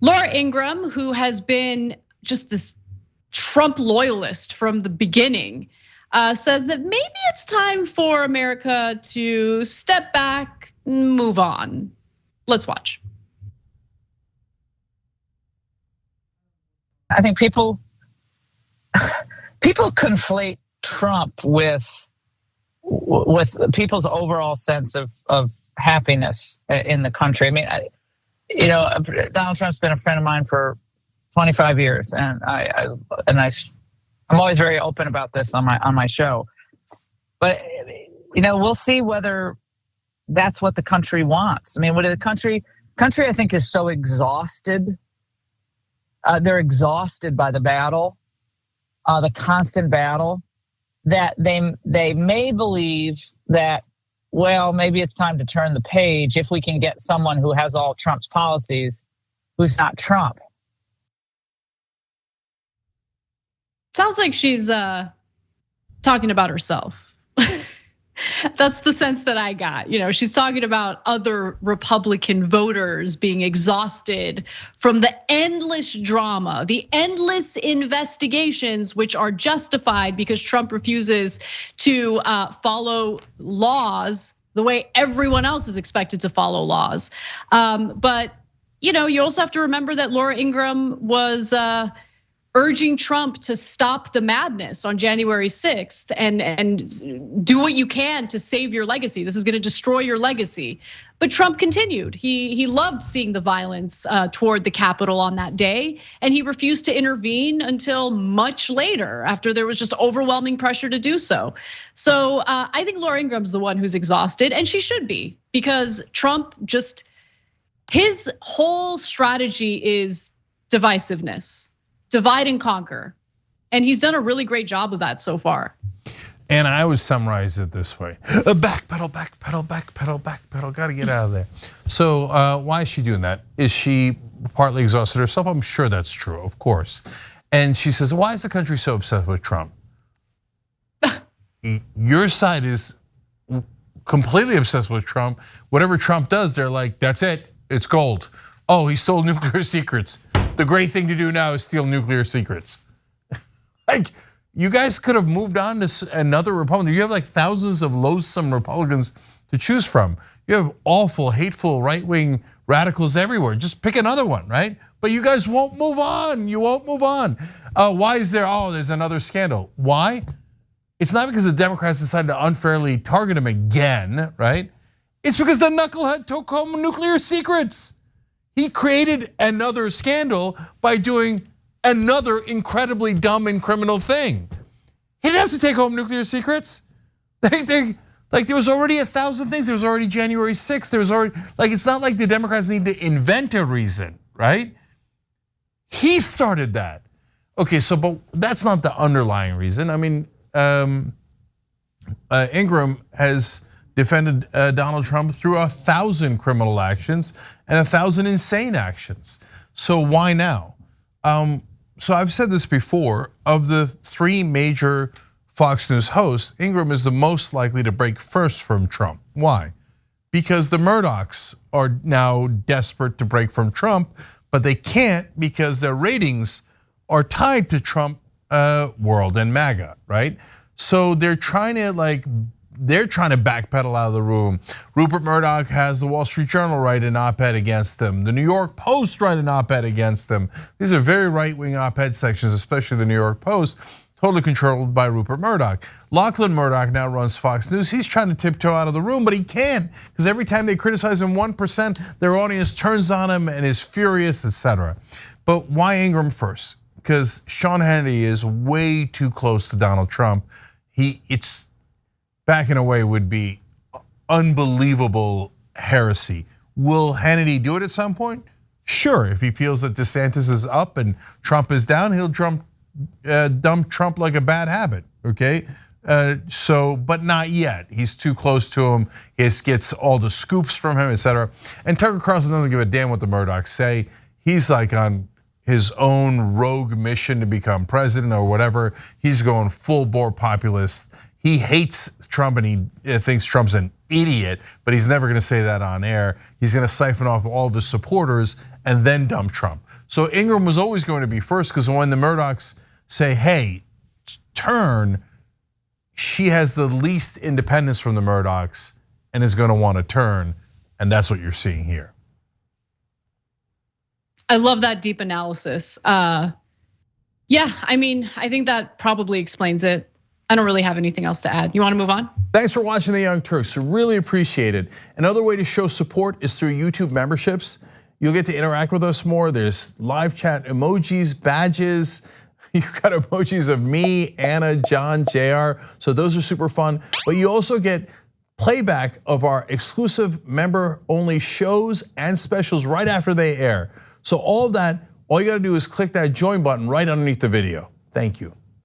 Laura Ingraham, who has been just this Trump loyalist from the beginning, says that maybe it's time for America to step back, move on. Let's watch. I think people conflate Trump with people's overall sense of happiness in the country. I mean, Donald Trump's been a friend of mine for 25 years, and I'm always very open about this on my show. But we'll see whether that's what the country wants. I mean, what the country I think is so exhausted. They're exhausted by the battle, the constant battle, that they may believe that, well, maybe it's time to turn the page if we can get someone who has all Trump's policies, who's not Trump. Sounds like she's talking about herself. That's the sense that I got. She's talking about other Republican voters being exhausted from the endless drama, the endless investigations, which are justified because Trump refuses to follow laws the way everyone else is expected to follow laws. But you also have to remember that Laura Ingraham was urging Trump to stop the madness on January 6th and do what you can to save your legacy. This is going to destroy your legacy. But Trump continued. He loved seeing the violence toward the Capitol on that day, and he refused to intervene until much later, after there was just overwhelming pressure to do so. So I think Laura Ingram's the one who's exhausted, and she should be, because Trump his whole strategy is divisiveness. Divide and conquer. And he's done a really great job of that so far. And I would summarize it this way: backpedal, backpedal, backpedal, backpedal. Got to get out of there. So why is she doing that? Is she partly exhausted herself? I'm sure that's true, of course. And she says, why is the country so obsessed with Trump? Your side is completely obsessed with Trump. Whatever Trump does, they're like, that's it, it's gold. Oh, he stole nuclear secrets. The great thing to do now is steal nuclear secrets. Like, you guys could have moved on to another Republican. You have like thousands of loathsome Republicans to choose from. You have awful, hateful, right-wing radicals everywhere. Just pick another one, right? But you guys won't move on. You won't move on. Why is there? Oh, there's another scandal. Why? It's not because the Democrats decided to unfairly target him again, right? It's because the knucklehead took home nuclear secrets. He created another scandal by doing another incredibly dumb and criminal thing. He didn't have to take home nuclear secrets. Like there was already 1,000 things. There was already January 6th. There was already, it's not like the Democrats need to invent a reason, right? He started that. Okay, so but that's not the underlying reason. I mean, Ingraham has defended Donald Trump through 1,000 criminal actions and 1,000 insane actions. So why now? So I've said this before, of the 3 major Fox News hosts, Ingraham is the most likely to break first from Trump. Why? Because the Murdochs are now desperate to break from Trump, but they can't because their ratings are tied to Trump world and MAGA, right? So they're trying to backpedal out of the room. Rupert Murdoch has the Wall Street Journal write an op-ed against them. The New York Post write an op-ed against them. These are very right-wing op-ed sections, especially the New York Post, totally controlled by Rupert Murdoch. Lachlan Murdoch now runs Fox News. He's trying to tiptoe out of the room, but he can't, because every time they criticize him 1%, their audience turns on him and is furious, etc. But why Ingraham first? Because Sean Hannity is way too close to Donald Trump. It's backing away would be unbelievable heresy. Will Hannity do it at some point? Sure, if he feels that DeSantis is up and Trump is down, he'll dump Trump like a bad habit, okay? But not yet. He's too close to him. He gets all the scoops from him, etc. And Tucker Carlson doesn't give a damn what the Murdochs say. He's like on his own rogue mission to become president or whatever. He's going full bore populist. He hates Trump and he thinks Trump's an idiot, but he's never gonna say that on air. He's gonna siphon off all of his supporters and then dump Trump. So Ingraham was always going to be first because when the Murdochs say, hey, turn, she has the least independence from the Murdochs and is going to want to turn. And that's what you're seeing here. I love that deep analysis. Yeah, I mean, I think that probably explains it. I don't really have anything else to add. You want to move on? Thanks for watching the Young Turks. Really appreciate it. Another way to show support is through YouTube memberships. You'll get to interact with us more. There's live chat emojis, badges. You've got emojis of me, Anna, John, JR. So those are super fun. But you also get playback of our exclusive member-only shows and specials right after they air. So all of that, all you gotta do is click that join button right underneath the video. Thank you.